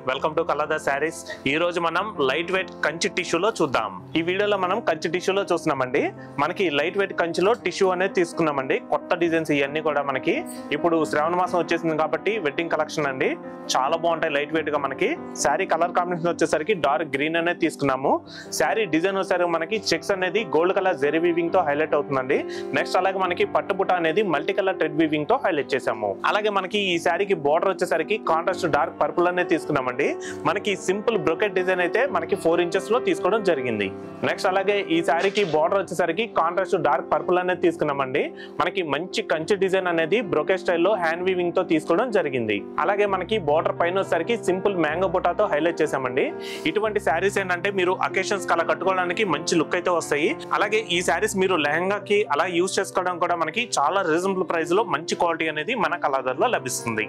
Welcome to కలదా saris. ఈ రోజు మనం లైట్ వెయిట్ కంచి టిష్యూలో చూద్దాం. ఈ వీడియోలో మనం కంచి టిష్యూలో చూస్తున్నామండి. మనకి లైట్ వెయిట్ కంచిలో టిష్యూ అనేది తీసుకున్నామండి. కొత్త డిజైన్స్ ఇవన్నీ కూడా మనకి ఇప్పుడు శ్రావణ మాసం వచ్చేసింది కాబట్టి వెడ్డింగ్ కలెక్షన్ అండి. చాలా బాగుంటాయి లైట్ వెయిట్ గా. మనకి శారీ కలర్ కాంబినేషన్ వచ్చేసరికి డార్క్ గ్రీన్ అనేది తీసుకున్నాము. శారీ డిజైన్ వచ్చేసరికి మనకి చెక్స్ అనేది గోల్డ్ కలర్ జెరీ వీవింగ్ తో హైలైట్ అవుతుందండి. నెక్స్ట్ అలాగే మనకి పట్టుబుట్ట అనేది మల్టీ కలర్ థ్రెడ్ వీవింగ్ తో హైలైట్ చేసాము. అలాగే మనకి ఈ శారీకి బోర్డర్ వచ్చేసరికి కాంట్రాస్ట్ డార్క్ పర్పుల్ అనేది తీసుకున్నామండి. మనకి సింపుల్ బ్రొకెట్ డిజైన్ అయితే మనకి 4 ఇంచెస్ లో తీసుకోవడం జరిగింది. నెక్స్ట్ అలాగే ఈ శారీకి బోర్డర్ వచ్చేసరికి కాంట్రాస్ట్ డార్క్ పర్పుల్ అనేది తీసుకున్నామండి. మనకి మంచి కంచి డిజైన్ అనేది బ్రొకెట్ స్టైల్లో హ్యాండ్ వీవింగ్ తో తీసుకోవడం జరిగింది. అలాగే మనకి బోర్డర్ పైన వచ్చేసరికి సింపుల్ మ్యాంగో బుటాతో హైలైట్ చేసామండి. ఇటువంటి శారీస్ ఏంటంటే మీరు అకేషన్స్ కలా కట్టుకోవడానికి మంచి లుక్ అయితే వస్తాయి. అలాగే ఈ శారీస్ మీరు లెహంగాకి అలా యూజ్ చేసుకోవడం కూడా మనకి చాలా రీజనబుల్ ప్రైస్ లో మంచి క్వాలిటీ అనేది మన కలర్లో లభిస్తుంది.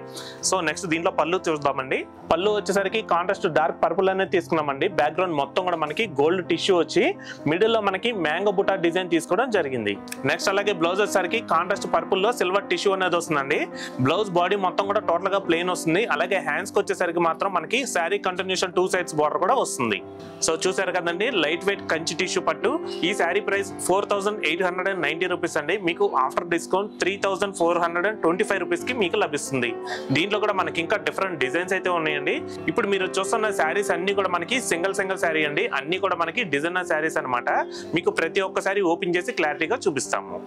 సో నెక్స్ట్ దీంట్లో పళ్ళు చూద్దామండి. పళ్ళు వచ్చేసరికి కాంట్రాస్ట్ డార్క్ పర్పుల్ అనేది తీసుకున్నామండి. బ్యాక్గ్రౌండ్ మొత్తం కూడా మనకి గోల్డ్ టిష్యూ వచ్చి మిడిల్ లో మనకి మ్యాంగో బుటా డిజైన్ తీసుకోవడం జరిగింది. నెక్స్ట్ అలాగే బ్లౌజ్ వచ్చేసరికి కాంట్రాస్ట్ పర్పుల్ లో సిల్వర్ టిష్యూ అనేది వస్తుందండి. బ్లౌజ్ బాడీ మొత్తం కూడా టోటల్ గా ప్లెయిన్ వస్తుంది. అలాగే హ్యాండ్స్ కి వచ్చేసరికి మాత్రం మనకి శారీ కంటిన్యూషన్ 2 సైడ్స్ బార్డర్ కూడా వస్తుంది. సో చూసారు కదండి లైట్ వెయిట్ కంచి టిష్యూ పట్టు. ఈ శారీ ప్రైస్ 4890 రూపీస్ అండి. మీకు ఆఫ్టర్ డిస్కౌంట్ 3425 రూపీస్ కి మీకు లభిస్తుంది. దీంట్లో కూడా మనకి ఇంకా డిఫరెంట్ డిజైన్స్ అయితే ఉన్నాయండి. ఇప్పుడు మీరు చూస్తున్న శారీస్ అన్ని కూడా మనకి సింగిల్ శారీ అండి. అన్ని కూడా మనకి డిజైనర్ శారీస్ అన్నమాట. మీకు ప్రతి ఒక్క శారీ ఓపెన్ చేసి క్లారిటీగా చూపిస్తాము.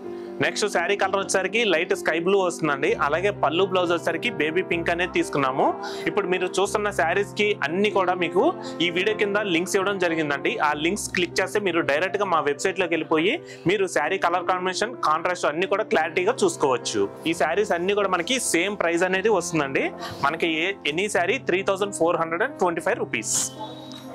నెక్స్ట్ శారీ కలర్ వచ్చేసరికి లైట్ స్కై బ్లూ వస్తుందండి. అలాగే పళ్ళు బ్లౌజ్ వచ్చేసరికి బేబీ పింక్ అనేది తీసుకున్నాము. ఇప్పుడు మీరు చూస్తున్న శారీస్ కి అన్ని కూడా మీకు ఈ వీడియో కింద లింక్స్ ఇవ్వడం జరిగిందండి. ఆ లింక్స్ క్లిక్ చేస్తే మీరు డైరెక్ట్ గా మా వెబ్సైట్ లోకి వెళ్ళిపోయి మీరు శారీ కలర్ కాంబినేషన్ కాంట్రాస్ట్ అన్ని కూడా క్లారిటీగా చూసుకోవచ్చు. ఈ శారీస్ అన్ని కూడా మనకి సేమ్ ప్రైస్ అనేది వస్తుందండి. మనకి ఎనీ శారీ 3425 రూపీస్.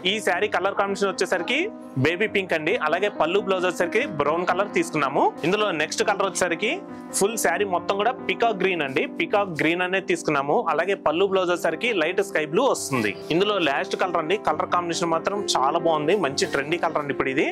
ఈ శారీ కలర్ కాంబినేషన్ వచ్చేసరికి బేబీ పింక్ అండి. అలాగే పళ్ళు బ్లౌజ్ వచ్చేసరికి బ్రౌన్ కలర్ తీసుకున్నాము. ఇందులో నెక్స్ట్ కలర్ వచ్చేసరికి ఫుల్ శారీ మొత్తం కూడా పికాక్ గ్రీన్ అండి. పికాక్ గ్రీన్ అనేది తీసుకున్నాము. అలాగే పళ్ళు బ్లౌజ్ వచ్చేసరికి లైట్ స్కై బ్లూ వస్తుంది. ఇందులో లాస్ట్ కలర్ అండి. కలర్ కాంబినేషన్ మాత్రం చాలా బాగుంది. మంచి ట్రెండీ కలర్ అండి. ఇప్పుడు ఇది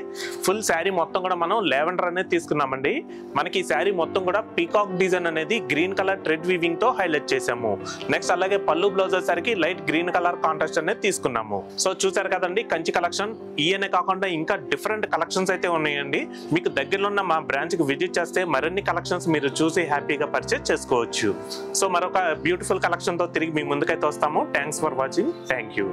ఫుల్ శారీ మొత్తం కూడా మనం లావెండర్ అనేది తీసుకున్నామండి. మనకి ఈ శారీ మొత్తం కూడా పికాక్ డిజైన్ అనేది గ్రీన్ కలర్ థ్రెడ్ వీవింగ్ తో హైలైట్ చేసాము. నెక్స్ట్ అలాగే పళ్ళు బ్లౌజ్ వచ్చేసరికి లైట్ గ్రీన్ కలర్ కాంట్రాస్ట్ అనేది తీసుకున్నాము. సో చూసారు కదండి కంచి కలెక్షన్. ఈయనే కాకుండా ఇంకా డిఫరెంట్ కలెక్షన్స్ అయితే ఉన్నాయండి. మీకు దగ్గరలో ఉన్న మా బ్రాంచ్ కి విజిట్ చేస్తే మరిన్ని కలెక్షన్స్ మీరు చూసి హ్యాపీగా పర్చేస్ చేసుకోవచ్చు. సో మరొక బ్యూటిఫుల్ కలెక్షన్ తో తిరిగి మీ ముందుకైతే వస్తాము. Thanks for watching. Thank you.